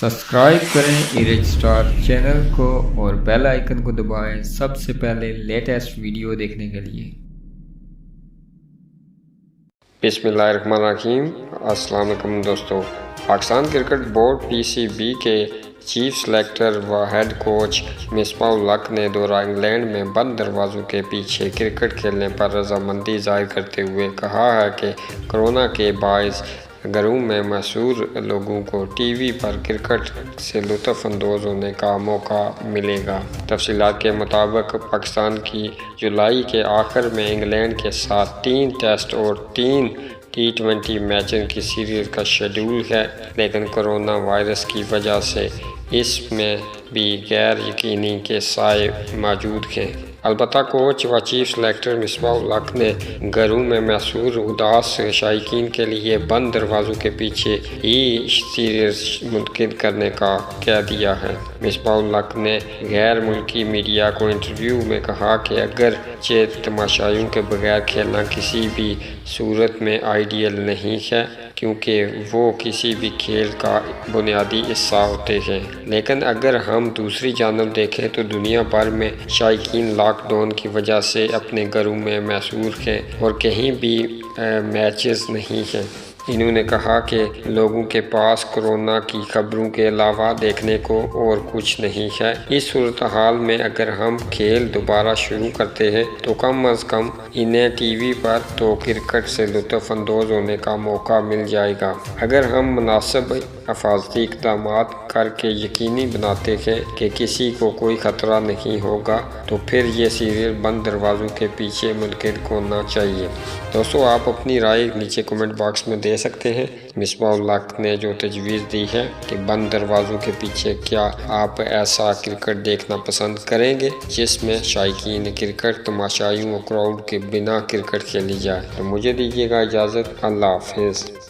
Subscribe करें erase star channel को और बेल आइकन को दबाएं सबसे पहले लेटेस्ट वीडियो देखने के लिए। बिस्मिल्लाहिर्रहमानिर्रहीम। अस्सलाम वालेकुम दोस्तों। पाकिस्तान क्रिकेट बोर्ड पीसीबी के चीफ सेलेक्टर व हेड कोच मिसबाह उल हक ने दौरा इंग्लैंड में बंद दरवाज़ों के पीछे क्रिकेट खेलने पर रजामंदी ज़ाहिर करते हुए कहा है कि कोरोना के बायस घरों में मशहूर लोगों को टीवी पर क्रिकेट से लुत्फ़ अंदोज़ होने का मौका मिलेगा। तफसीलात के मुताबिक पाकिस्तान की जुलाई के आखिर में इंग्लैंड के साथ 3 टेस्ट और 3 T20 मैचों की सीरीज़ का शेड्यूल है, लेकिन कोरोना वायरस की वजह से इसमें भी गैर यकीनी के साए मौजूद हैं। अलबत्ता कोच व चीफ सेलेक्टर मिसबाह उल हक ने घरों में मशहूर उदास शायकीन के लिए बंद दरवाज़ों के पीछे ही सीरीज़ मुनक़िद करने का कह दिया है। मिसबाह उल हक ने गैर मुल्की मीडिया को इंटरव्यू में कहा कि अगर तमाशाइयों के बगैर खेलना किसी भी सूरत में आइडियल नहीं है, क्योंकि वो किसी भी खेल का बुनियादी हिस्सा होते हैं, लेकिन अगर हम दूसरी जानब देखें तो दुनिया भर में शायकीन लॉकडाउन की वजह से अपने घरों में मशहूर हैं और कहीं भी मैचेस नहीं हैं। इन्होंने कहा कि लोगों के पास कोरोना की खबरों के अलावा देखने को और कुछ नहीं है। इस सूरत हाल में अगर हम खेल दोबारा शुरू करते हैं तो कम अज़ कम इन्हें टीवी पर तो क्रिकेट से लुत्फ़ अंदोज़ होने का मौका मिल जाएगा। अगर हम मुनासिब हिफाजती इक़दाम करके यकीनी बनाते हैं कि किसी को कोई ख़तरा नहीं होगा, तो फिर ये सीरीज़ बंद दरवाज़ों के पीछे मुनक़िद होना चाहिए। दोस्तों, आप अपनी राय नीचे कमेंट बॉक्स में दे सकते हैं। मिसबाह उल हक ने जो तजवीज़ दी है कि बंद दरवाज़ों के पीछे क्या आप ऐसा क्रिकेट देखना पसंद करेंगे जिसमें शायकीन क्रिकेट तमाशाइयों और क्राउड के बिना क्रिकेट खेली जाए। तो मुझे दीजिएगा इजाज़त। अल्लाह हाफ़िज़।